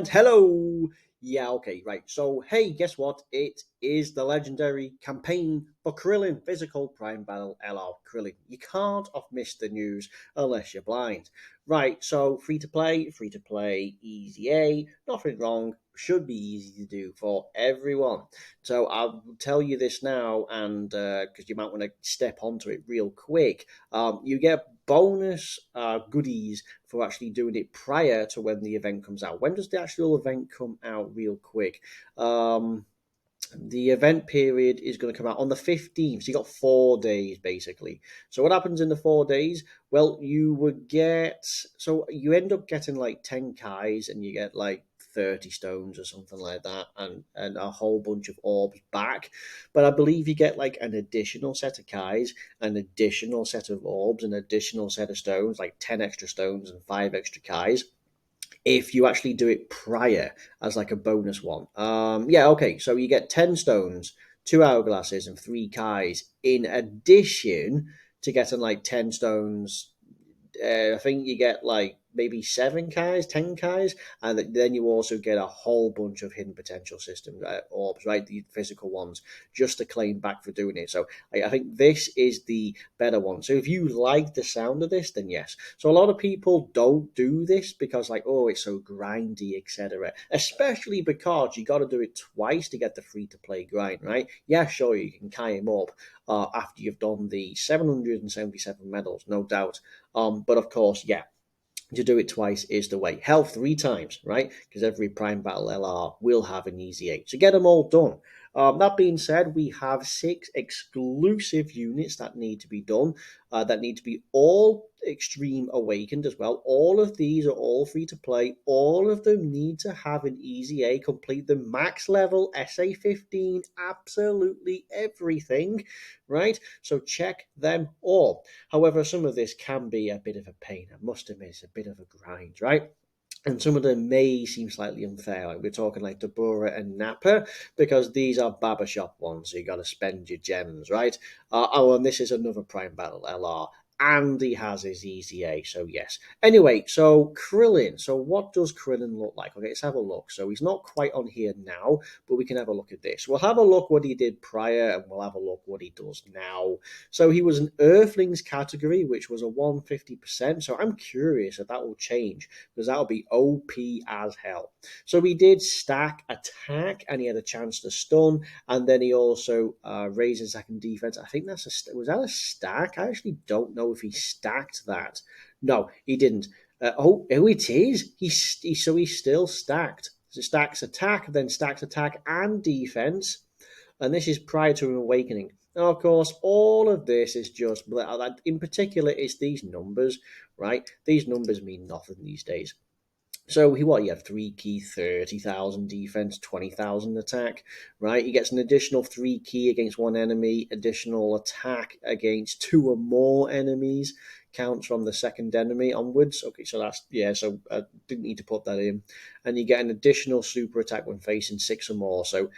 And hello! Yeah, okay, right. So, hey, guess what? It is the legendary campaign for Krillin, Physical Prime Battle LR Krillin. You can't have missed the news unless you're blind. Right, so free to play, easy A, nothing wrong, should be easy to do for everyone. So, I'll tell you this now, and because you might want to step onto it real quick. You get bonus goodies for actually doing it prior to when the event comes out. When does the actual event come out, real quick? The event period is going to come out on the 15th. So you got 4 days basically. So what happens in the 4 days? Well, you would get, so you end up getting like 10 Kais and you get like 30 stones or something like that, and a whole bunch of orbs back. But I believe you get like an additional set of Kais, an additional set of orbs, an additional set of stones, like 10 extra stones and 5 extra Kais if you actually do it prior as like a bonus one. Yeah, okay. So you get 10 stones, 2 hourglasses, and 3 Kais in addition to getting like 10 stones. I think you get like maybe 7 Kais, 10 Kais, and then you also get a whole bunch of hidden potential system orbs, right? The physical ones, just to claim back for doing it. So I think this is the better one. So if you like the sound of this, then yes. So a lot of people don't do this because like, oh, it's so grindy, etc. Especially because you got to do it twice to get the free to play grind, right? Yeah, sure, you can Kai him up after you've done the 777 medals, no doubt. But of course, yeah, to do it twice is the way. Health 3 times, right? Because every Prime Battle LR will have an easy 8. So get them all done. That being said, we have 6 exclusive units that need to be done, that need to be all Extreme Awakened as well. All of these are all free to play. All of them need to have an easy A, complete the max level, SA 15, absolutely everything, right? So check them all. However, some of this can be a bit of a pain. I must admit, it's a bit of a grind, right? And some of them may seem slightly unfair. Like we're talking like Deborah and Nappa, because these are Baba Shop ones, so you got to spend your gems, right? Oh, and this is another Prime Battle LR. And he has his easy A, so yes. Anyway, so Krillin. So what does Krillin look like? Okay, let's have a look. So he's not quite on here now, but we can have a look at this. We'll have a look what he did prior, and we'll have a look what he does now. So he was an Earthlings category, which was a 150%. So I'm curious if that will change, because that'll be OP as hell. So he did stack attack, and he had a chance to stun, and then he also raised his second defense. I think was that a stack? I actually don't know if he stacked that. No, he didn't. It is. So he's still stacked. So it stacks attack, then stacks attack and defense, and this is prior to an awakening. Now, of course, all of this is just, in particular, it's these numbers, right? These numbers mean nothing these days. So he had 3 key, 30,000 defense, 20,000 attack, right? He gets an additional 3 key against one enemy, additional attack against 2 or more enemies, counts from the second enemy onwards. Okay, so that's, yeah, so I didn't need to put that in. And you get an additional super attack when facing 6 or more. So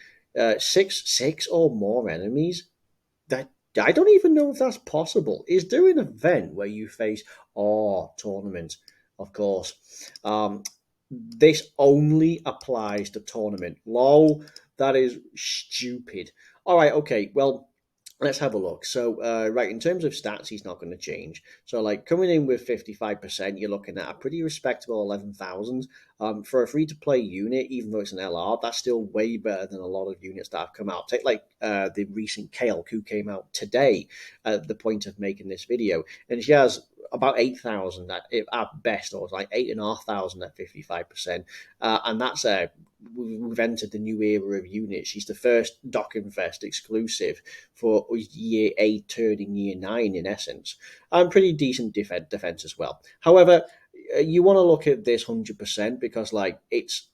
six or more enemies, that I don't even know if that's possible. Is there an event where you face tournament? Of course. This only applies to tournament. Lol, that is stupid. All right, okay. Well, let's have a look. So, right, in terms of stats, he's not going to change. So, like, coming in with 55%, you're looking at a pretty respectable 11,000. For a free-to-play unit, even though it's an LR, that's still way better than a lot of units that have come out. Take, like, the recent Kale, who came out today at the point of making this video, and she has about 8,000 at best, or it's like 8,500 at 55%. And that's we've entered the new era of units. She's the first Dockenfest exclusive for year 8 turning year 9 in essence. And pretty decent defense as well. However, you want to look at this 100% because like it's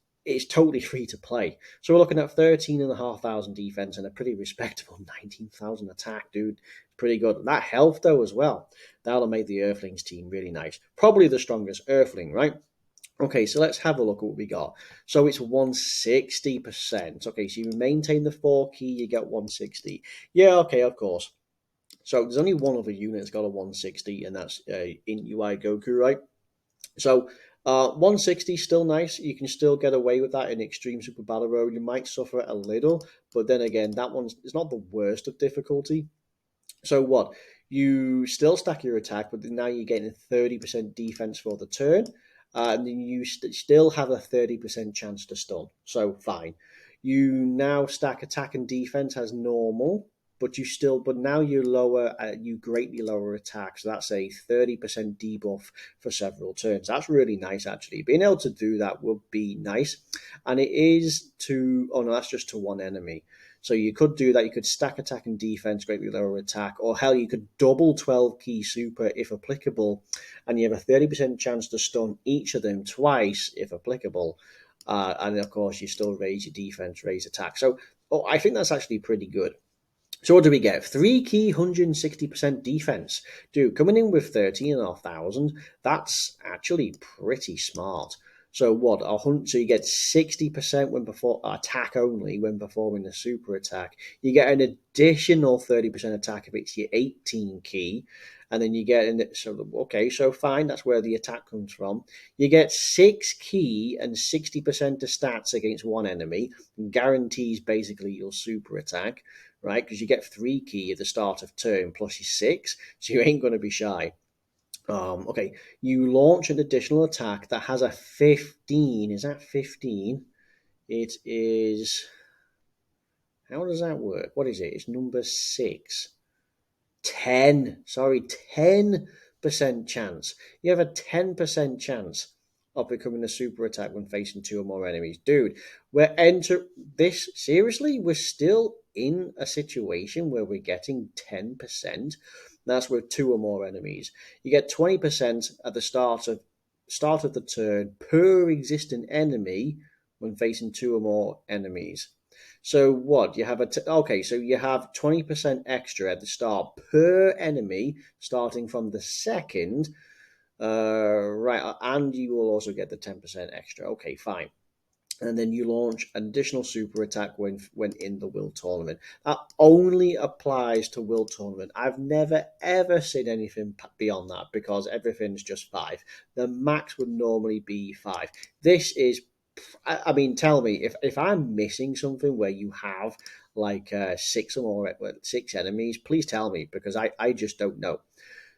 totally free to play. So we're looking at 13,500 defense and a pretty respectable 19,000 attack, dude. Pretty good. That health though as well. That'll make the Earthlings team really nice. Probably the strongest Earthling, right? Okay, so let's have a look at what we got. So it's 160%. Okay, so you maintain the 4 key, you get 160. Yeah, okay, of course. So there's only one other unit that's got a 160, and that's in UI Goku, right? So 160 still nice. You can still get away with that in Extreme Super Battle Road. You might suffer a little, but then again, that one's it's not the worst of difficulty. So what? You still stack your attack, but now you're getting 30% defense for the turn, and then you still have a 30% chance to stun. So fine. You now stack attack and defense as normal, but now you greatly lower attack. So that's a 30% debuff for several turns. That's really nice, actually. Being able to do that would be nice, and it is to. Oh no, that's just to one enemy. So you could do that. You could stack attack and defense, greatly lower attack, or hell, you could double 12 key super if applicable, and you have a 30% chance to stun each of them twice if applicable. And of course, you still raise your defense, raise attack. So I think that's actually pretty good. So what do we get? 3 key, 160% defense. Dude, coming in with 13,500, that's actually pretty smart. So what? So you get 60% when before attack only when performing a super attack. You get an additional 30% attack if it's your 18 key. And then you get so fine, that's where the attack comes from. You get 6 key and 60% of stats against one enemy, guarantees basically your super attack, right? Because you get 3 key at the start of turn plus your 6, so you ain't going to be shy. Okay, you launch an additional attack that has a 15. Is that 15? It is. How does that work? What is it? It's number 6. 10. Sorry, 10% chance. You have a 10% chance of becoming a super attack when facing 2 or more enemies. Dude, seriously, we're still in a situation where we're getting 10%. That's with 2 or more enemies. You get 20% at the start of the turn per existing enemy when facing 2 or more enemies. So what you have so you have 20% extra at the start per enemy, starting from the second, right? And you will also get the 10% extra. Okay, fine. And then you launch an additional super attack when in the Will Tournament. That only applies to Will Tournament. I've never ever seen anything beyond that because everything's just 5. The max would normally be 5. This is, I mean, tell me if I'm missing something where you have like 6 enemies, please tell me because I just don't know.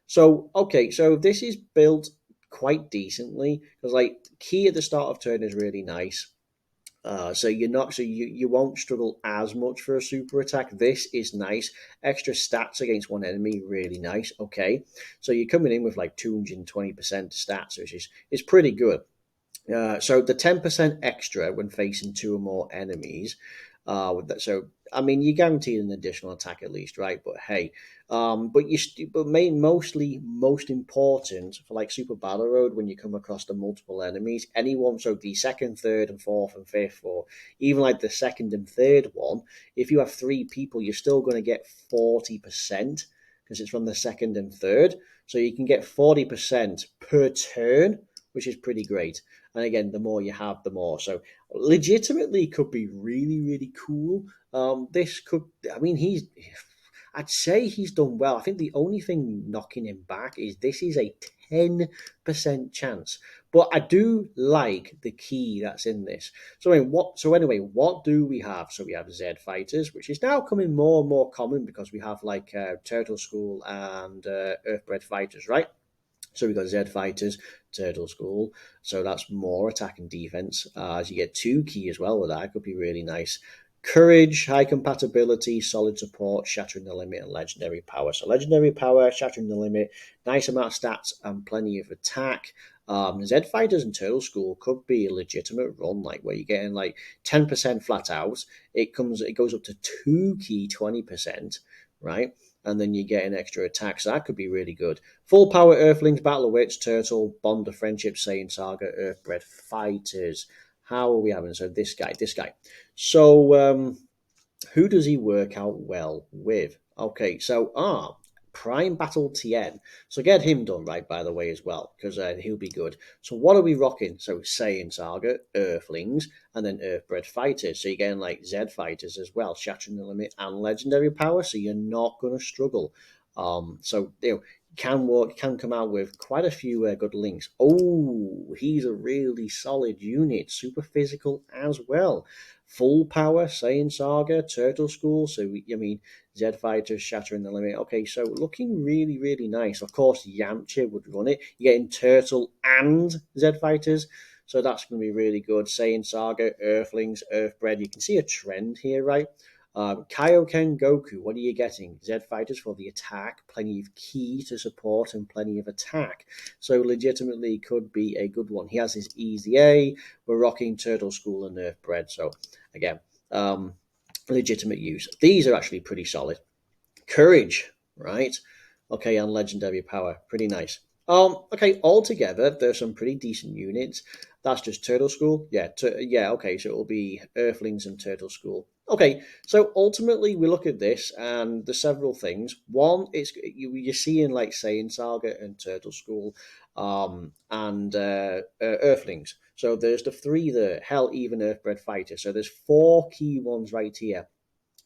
So okay, so this is built quite decently because like key at the start of turn is really nice. So you won't struggle as much for a super attack. This is nice. Extra stats against one enemy, really nice. Okay, so you're coming in with like 220% stats, which is pretty good. So the 10% extra when facing 2 or more enemies. So I mean, you're guaranteed an additional attack at least, right? But hey, most important for like Super Battle Road when you come across the multiple enemies, anyone. So the second, third, and fourth and fifth, or even like the second and third one, if you have 3 people, you're still going to get 40% because it's from the second and third. So you can get 40% per turn, which is pretty great. And again, the more you have, the more. So legitimately could be really, really cool. This could, I mean, I'd say he's done well. I think the only thing knocking him back is this is a 10% chance. But I do like the key that's in this. So anyway, what do we have? So we have Z fighters, which is now coming more and more common because we have like Turtle School and Earthbred fighters, right? So we've got Z fighters, Turtle School. So that's more attack and defense. As you get 2 key as well with that, could be really nice. Courage, high compatibility, solid support, shattering the limit, and legendary power. So legendary power, shattering the limit, nice amount of stats and plenty of attack. Z fighters and Turtle School could be a legitimate run, like where you're getting like 10% flat out. It goes up to 2 key, 20%, right? And then you get an extra attack. So that could be really good. Full power Earthlings, Battle of Wits, Turtle, Bond of Friendship, Saiyan Saga, Earthbred Fighters. How are we having? So this guy. So who does he work out well with? Okay, so Prime Battle Tien. So get him done right, by the way, as well, because he'll be good. So what are we rocking? So Saiyan Saga, Earthlings, and then Earthbred Fighters. So you're getting like Z Fighters as well, Shattering the Limit and Legendary Power, so you're not going to struggle. So can come out with quite a few good links. Oh, he's a really solid unit, super physical as well. Full power, Saiyan Saga, Turtle School. So I mean, Z Fighters shattering the limit. Okay, so looking really really nice. Of course, Yamcha would run it. You're getting Turtle and Z Fighters. So that's going to be really good. Saiyan Saga, Earthlings, Earthbred. You can see a trend here, right? Kaioken Goku, what are you getting? Z Fighters for the attack, plenty of ki to support, and plenty of attack. So legitimately could be a good one. He has his Easy A. We're rocking Turtle School and Nerf Bread. So again, um, legitimate use. These are actually pretty solid. Courage, right? Okay, and legendary power, pretty nice. Okay, altogether there's some pretty decent units. That's just Turtle School. Yeah, yeah. Okay, so it'll be Earthlings and Turtle School. Okay, so ultimately we look at this and there's several things. One, you're seeing like Saiyan Saga and Turtle School, and Earthlings. So there's the three there. Hell, even Earthbred Fighter. So there's four key ones right here.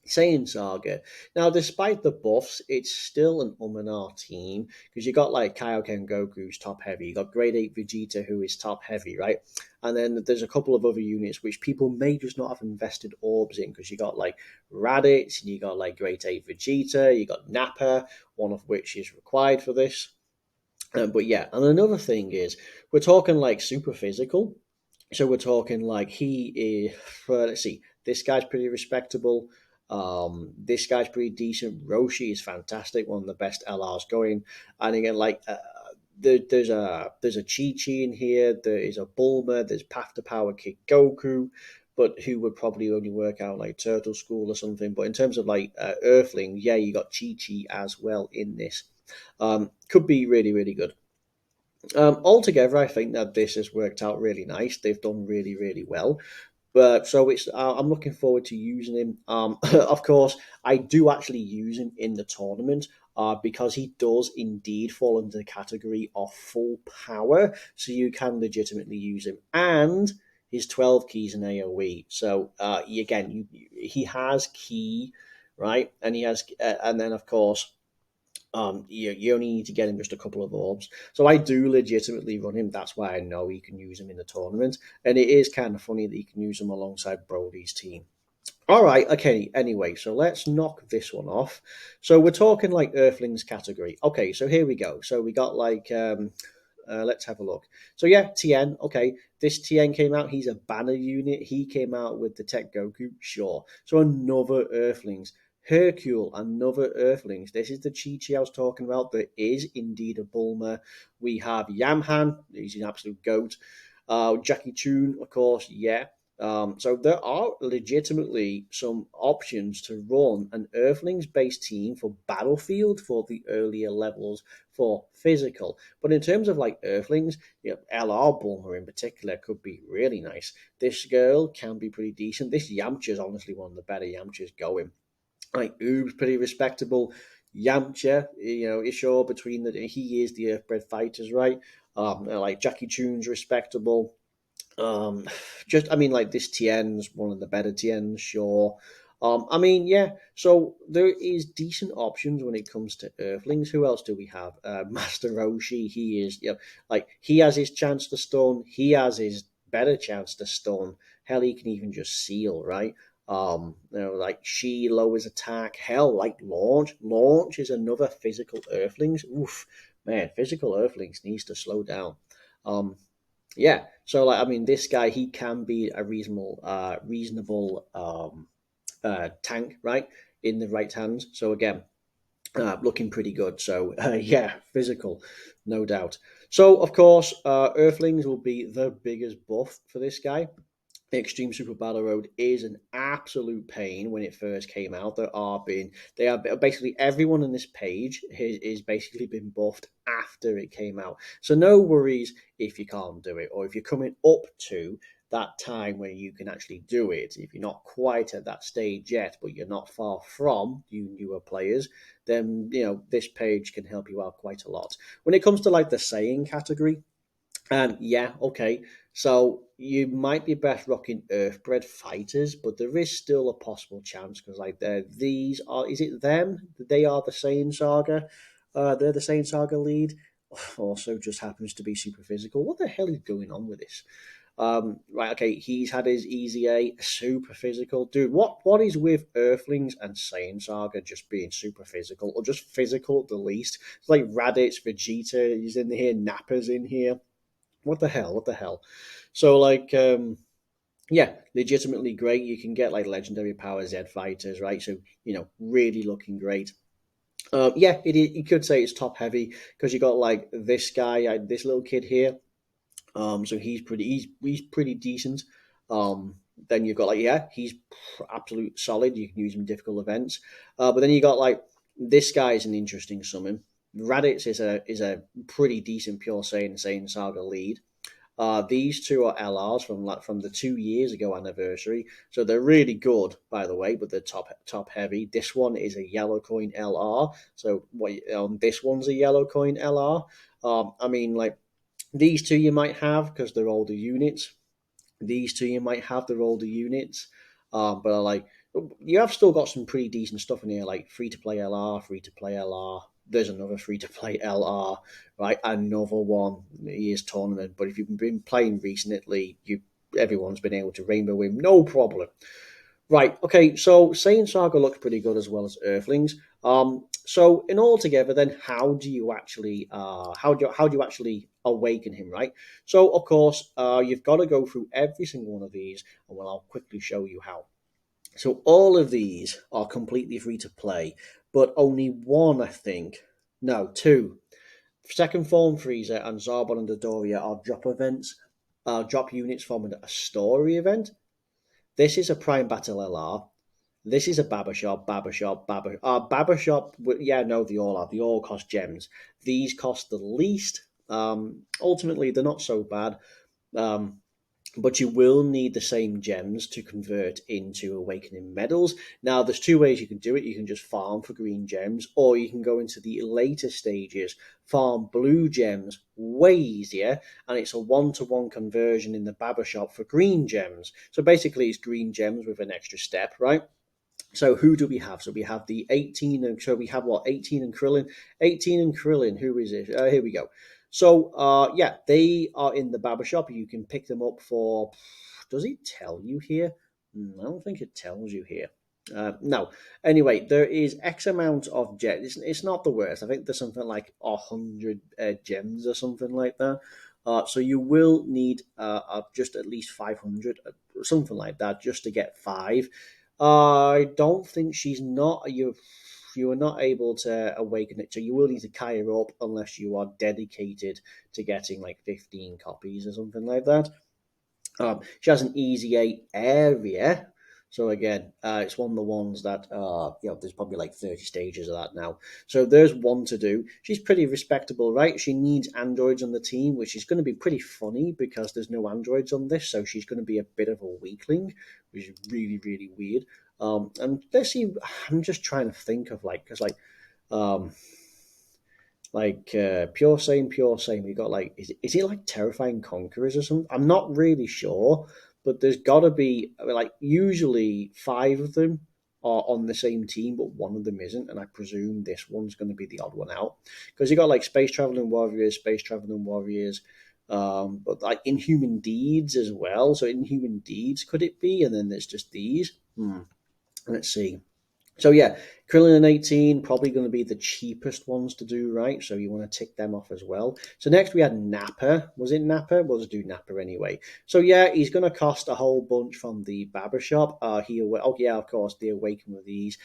Saiyan Saga. Now, despite the buffs, it's still an and R team because you got like Kaioken Goku's top heavy, you got Grade 8 Vegeta who is top heavy, right? And then there's a couple of other units which people may just not have invested orbs in because you got like Raditz and you got like Grade 8 Vegeta, you got Nappa, one of which is required for this. But yeah, and another thing is we're talking like super physical. So we're talking like he is. Let's see, this guy's pretty respectable. This guy's pretty decent. Roshi is fantastic, one of the best LRs going. And again, like there's a Chi Chi in here. There is a Bulma. There's Path to Power Kick Goku, but who would probably only work out like Turtle School or something. But in terms of like Earthling, yeah, you got Chi Chi as well in this. Could be really really good. Altogether, I think that this has worked out really nice. They've done really, really well. But so it's I'm looking forward to using him. Of course, I do actually use him in the tournament because he does indeed fall into the category of full power. So you can legitimately use him, and his 12 keys in AOE. So again, he has key, right, and he has, and then of course you only need to get him just a couple of orbs. So I do legitimately run him. That's why I know you can use him in the tournament. And it is kind of funny that you can use him alongside Brody's team. All right, okay, anyway, so let's knock this one off. So we're talking like Earthlings category. Okay, so here we go. So we got like let's have a look. So yeah, Tien. Okay, this Tien came out. He's a banner unit. He came out with the Tech Goku. Sure. So another Earthlings. Hercule, another Earthlings. This is the Chi Chi I was talking about. There is indeed a Bulma. We have Yamhan. He's an absolute goat. Jackie Chun, of course. Yeah. So there are legitimately some options to run an Earthlings based team for Battlefield for the earlier levels for physical. But in terms of like Earthlings, you know, LR Bulma in particular could be really nice. This girl can be pretty decent. This Yamcha is honestly one of the better Yamchas going. Like Oob's pretty respectable. Yamcha, you know, is sure between the he is the Earthbred fighters, right? Like Jackie Chun's respectable. Um, just I mean, like this Tien's one of the better Tien's, sure. I mean, yeah. So there is decent options when it comes to Earthlings. Who else do we have? Master Roshi. He is, you know, like he has his chance to stun. He has his better chance to stun. Hell, he can even just seal, right? You know, like she lowers attack. Hell, like launch. Launch is another physical Earthlings. Oof, man, physical Earthlings needs to slow down. Um, yeah. So like I mean this guy he can be a reasonable tank, right? In the right hands. So again, looking pretty good. So yeah, physical, no doubt. So of course, Earthlings will be the biggest buff for this guy. Extreme Super Battle Road is an absolute pain when it first came out. They are basically everyone on this page is basically been buffed after it came out. So no worries if you can't do it, or if you're coming up to that time where you can actually do it. If you're not quite at that stage yet, but you're not far from you newer players, then you know this page can help you out quite a lot. When it comes to like the saying category, yeah, okay. So you might be best rocking Earthbred fighters, but there is still a possible chance because like these are is it them? They are the same saga. they're the Saiyan Saga lead. Also, just happens to be super physical. What the hell is going on with this? Right, okay, he's had his Easy A, super physical. Dude, what is with Earthlings and Saiyan Saga just being super physical, or just physical at the least? It's like Raditz, Vegeta is in here, Nappa's in here. What the hell? What the hell? So, like, yeah, legitimately great. You can get, like, legendary power Z fighters, right? So, really looking great. Yeah, you could say it's top heavy because you got, like, this guy, this little kid here. So he's pretty decent. Then you've got, like, yeah, he's absolute solid. You can use him in difficult events. But then you got, like, this guy is an interesting summon. Raditz is a pretty decent pure Saiyan Saga lead. These two are LRs from the 2 years ago anniversary, so they're really good, by the way. But they're top heavy. This one is a yellow coin LR. So this one's a yellow coin LR. I mean, like, these two you might have because they're older units. These two you might have their older units, but like, you have still got some pretty decent stuff in here, like free to play LR, free to play LR. There's another free to play LR, right? Another one year's tournament. But if you've been playing recently, everyone's been able to rainbow him, no problem. Right. Okay. So Saiyan Saga looks pretty good as well as Earthlings. So in all together, then how do you actually awaken him? Right. So of course, you've got to go through every single one of these, and well, I'll quickly show you how. So all of these are completely free to play, but only one, I think, no, two. Second Form Freezer and Zarbon and Dodoria are drop units from a story event. This is a Prime Battle LR. This is a Babashop. Yeah, no, they all are. They all cost gems. These cost the least. Ultimately, they're not so bad. Um, but you will need the same gems to convert into Awakening medals. Now, there's two ways you can do it. You can just farm for green gems, or you can go into the later stages, farm blue gems, way easier, and it's a one-to-one conversion in the Babashop for green gems. So basically, it's green gems with an extra step, right? So who do we have? So we have the 18, and so we have what, 18 and Krillin? 18 and Krillin, who is it? Here we go. So yeah, they are in the barber shop. You can pick them up for, does it tell you here? I don't think it tells you here. No. Anyway, there is X amount of gems. It's not the worst. I think there's something like 100 gems or something like that. So you will need just at least 500, something like that, just to get five. I don't think she's not. You are not able to awaken it, so you will need to Kai her up unless you are dedicated to getting like 15 copies or something like that. She has an easy 8 area. So again, it's one of the ones that there's probably like 30 stages of that now. So there's one to do. She's pretty respectable, right? She needs androids on the team, which is going to be pretty funny because there's no androids on this, so she's going to be a bit of a weakling, which is really, really weird. And let's see. I'm just trying to think of um, pure same. We got like, is it like terrifying conquerors or something? I'm not really sure, but there's got to be, I mean, like, usually five of them are on the same team, but one of them isn't, and I presume this one's going to be the odd one out because you got like space traveling warriors. But like inhuman deeds as well. So inhuman deeds, could it be? And then there's just these. Let's see. So yeah, Krillin and 18 probably going to be the cheapest ones to do, right? So you want to tick them off as well. So next we had Nappa. Was it Nappa? We'll just do Nappa anyway. So yeah, he's going to cost a whole bunch from the barber shop. Oh yeah, of course, the Awaken with these.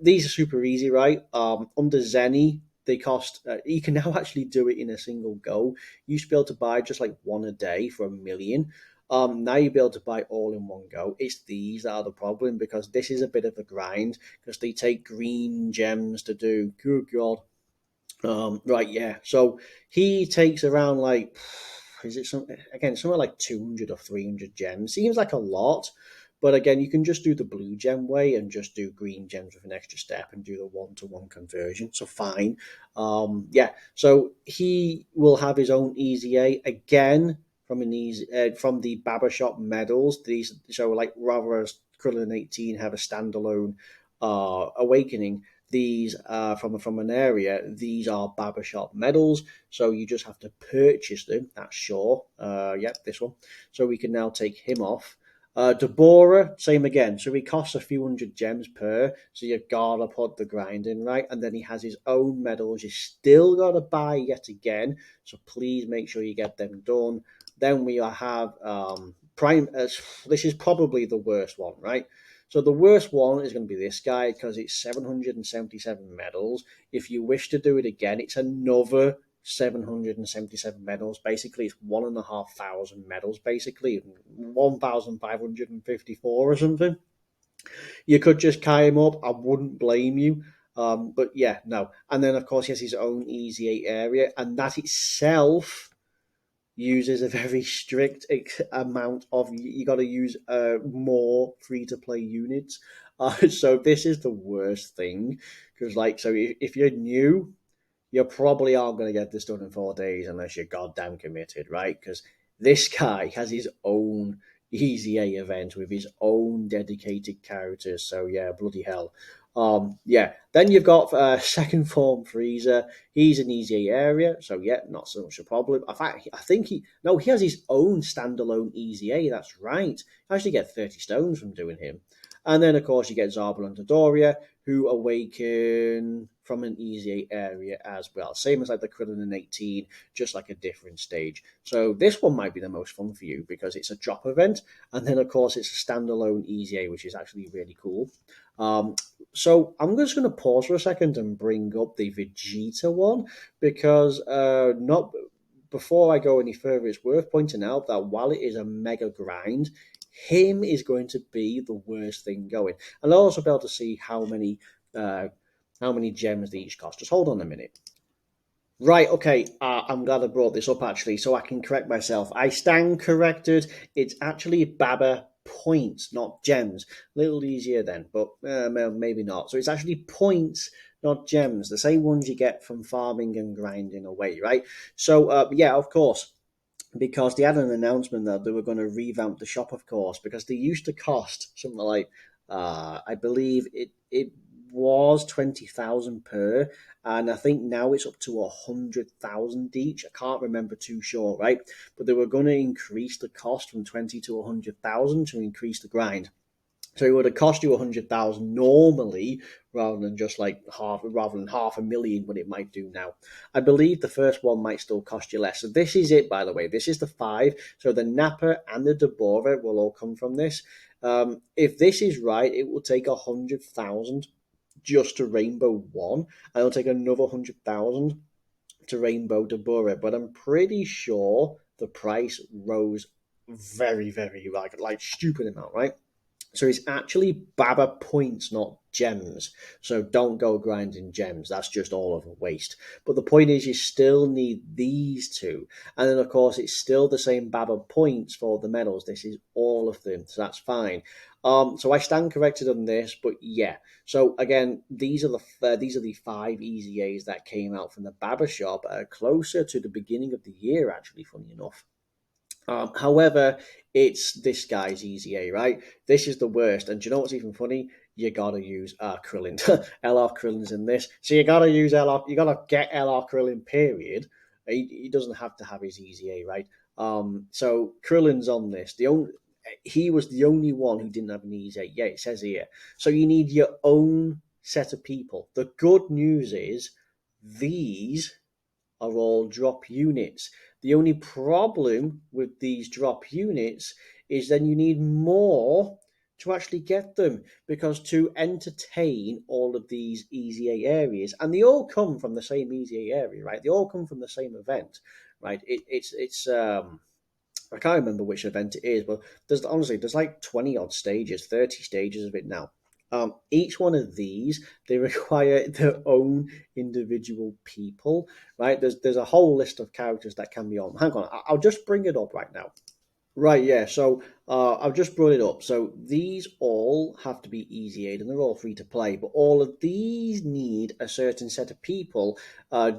These are super easy, right? Under Zenny, they cost. You can now actually do it in a single go. You used to be able to buy just like one a day for 1 million. Now you'll be able to buy all in one go. It's these that are the problem because this is a bit of a grind because they take green gems to do. Good God. Right, yeah. So he takes around like, is it somewhere like 200 or 300 gems? Seems like a lot, but again, you can just do the blue gem way and just do green gems with an extra step and do the one-to-one conversion. So fine. Yeah. So he will have his own easy A again from the Barbershop medals. These, so like, rather as Krillin 18 have a standalone awakening, these from an area, these are barbershop medals. So you just have to purchase them. That's sure. Yep, this one. So we can now take him off. Deborah, same again. So he costs a few hundred gems per. So you've got to put the grind in, right? And then he has his own medals. You still got to buy yet again. So please make sure you get them done. Then we have Prime. This is probably the worst one, right? So the worst one is going to be this guy because it's 777 medals. If you wish to do it again, it's another 777 medals. Basically, it's 1,500 medals. Basically, 1,554 or something. You could just carry him up. I wouldn't blame you. But yeah, no. And then of course he has his own Easy 8 area, and that itself uses a very strict amount of you got to use more free to play units. So this is the worst thing because like so if you're new, you probably aren't going to get this done in 4 days unless you're goddamn committed, right? Because this guy has his own Easy A event with his own dedicated characters. So yeah, bloody hell. Yeah. Then you've got second form Freezer. He's an Easy A area, so yeah, not so much a problem. In fact, I think he has his own standalone Easy A. That's right. You actually get 30 stones from doing him. And then, of course, you get Zarbal and Dodoria, who awaken from an Easy area as well. Same as like the Krillin in 18, just like a different stage. So this one might be the most fun for you because it's a drop event. And then, of course, it's a standalone Easy, which is actually really cool. So I'm just going to pause for a second and bring up the Vegeta one because not before I go any further, it's worth pointing out that while it is a mega grind, him is going to be the worst thing going. And I'll also be able to see how many gems they each cost. Just hold on a minute. Right, okay, I'm glad I brought this up actually, so I can correct myself. I stand corrected. It's actually Baba points, not gems. A little easier then, but maybe not. So it's actually points, not gems. The same ones you get from farming and grinding away, right? So, yeah, of course, because they had an announcement that they were going to revamp the shop, of course, because they used to cost something like, I believe it was 20,000 per, and I think now it's up to 100,000 each. I can't remember too sure, right? But they were going to increase the cost from 20 to 100,000 to increase the grind. So it would have cost you 100,000 normally, rather than half a million, what it might do now. I believe the first one might still cost you less. So this is it, by the way. This is the 5. So the Nappa and the Deborah will all come from this. If this is right, it will take 100,000 just to Rainbow 1, and it'll take another 100,000 to Rainbow Deborah. But I'm pretty sure the price rose very, very like stupid amount, right? So it's actually Baba points, not gems. So don't go grinding gems. That's just all of a waste. But the point is, you still need these two. And then, of course, it's still the same Baba points for the medals. This is all of them. So that's fine. So I stand corrected on this, but yeah. So again, these are the 5 Easy A's that came out from the Baba shop closer to the beginning of the year. Actually, funny enough. However, it's this guy's Easy A, right? This is the worst. And do you know what's even funny? You gotta use Krillin. LR Krillin's in this. So you gotta use LR, you gotta get LR Krillin, period. He doesn't have to have his Easy A, right? So Krillin's on this. He was the only one who didn't have an Easy A. Yeah, it says here. So you need your own set of people. The good news is these are all drop units. The only problem with these drop units is then you need more to actually get them because to entertain all of these Easy A areas, and they all come from the same Easy A area, right? They all come from the same event, right? It's I can't remember which event it is, but there's like 20 odd stages, 30 stages of it now. Each one of these, they require their own individual people, right? There's a whole list of characters that can be on. Hang on, I'll just bring it up right now. Right, yeah. So I've just brought it up. So these all have to be Easy Aid and they're all free to play, but all of these need a certain set of people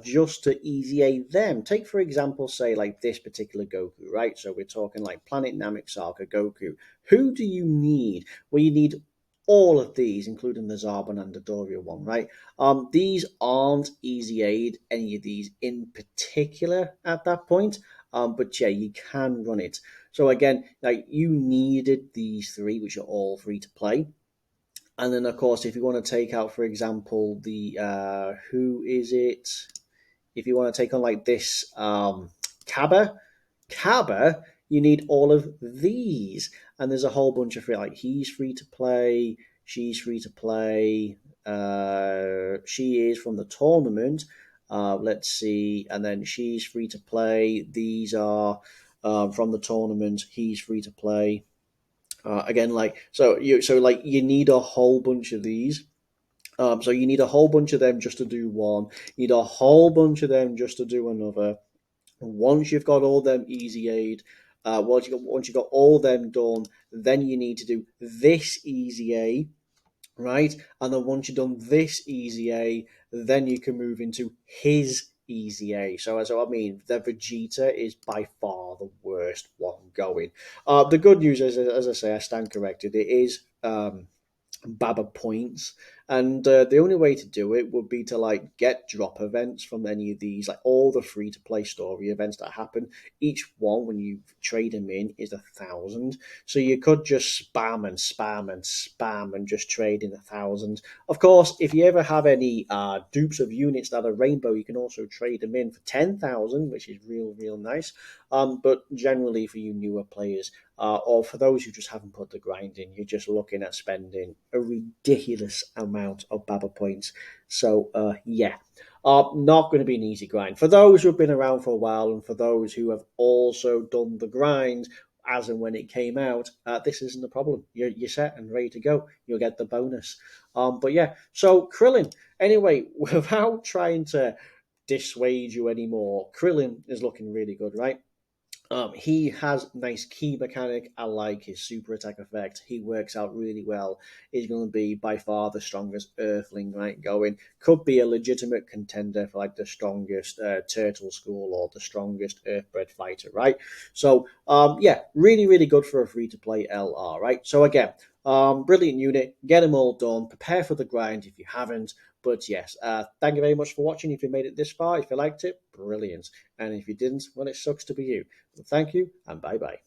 just to Easy Aid them. Take, for example, say like this particular Goku, right? So we're talking like Planet Namek Saga Goku. Who do you need? Well, you need all of these, including the Zarbon and the Doria one, right? These aren't easy aid, any of these in particular at that point. But yeah, you can run it. So again, like you needed these three, which are all free to play. And then, of course, if you want to take out, for example, the who is it? If you want to take on like this Kaba, you need all of these, and there's a whole bunch of free. Like he's free to play, she's free to play. She is from the tournament. Let's see, and then she's free to play. These are from the tournament. He's free to play. Again, like like you need a whole bunch of these. So you need a whole bunch of them just to do one. You need a whole bunch of them just to do another. Once you've got all them easy aid, once you've got all them done, then you need to do this easy A, right? And then once you've done this easy A, then you can move into his easy A. So I mean, the Vegeta is by far the worst one going. The good news is, as I say, I stand corrected. It is Baba points, and the only way to do it would be to like get drop events from any of these, like all the free to play story events that happen. Each one, when you trade them in, is 1,000. So you could just spam and spam and spam and just trade in 1,000. Of course, if you ever have any dupes of units that are rainbow, you can also trade them in for 10,000, which is real nice. But generally, for you newer players, or for those who just haven't put the grind in, you're just looking at spending a ridiculous amount of Baba points. So, yeah, not going to be an easy grind. For those who have been around for a while and for those who have also done the grind as and when it came out, this isn't a problem. You're set and ready to go. You'll get the bonus. But yeah, so Krillin, anyway, without trying to dissuade you anymore, Krillin is looking really good, right? He has nice key mechanic. I like his super attack effect. He works out really well. He's going to be by far the strongest Earthling right going. Could be a legitimate contender for like the strongest Turtle School or the strongest Earthbred fighter, right? So yeah, really good for a free to play LR, right? So again, brilliant unit. Get them all done. Prepare for the grind if you haven't. But yes, thank you very much for watching. If you made it this far, if you liked it, brilliant. And if you didn't, well, it sucks to be you. Thank you, and bye bye.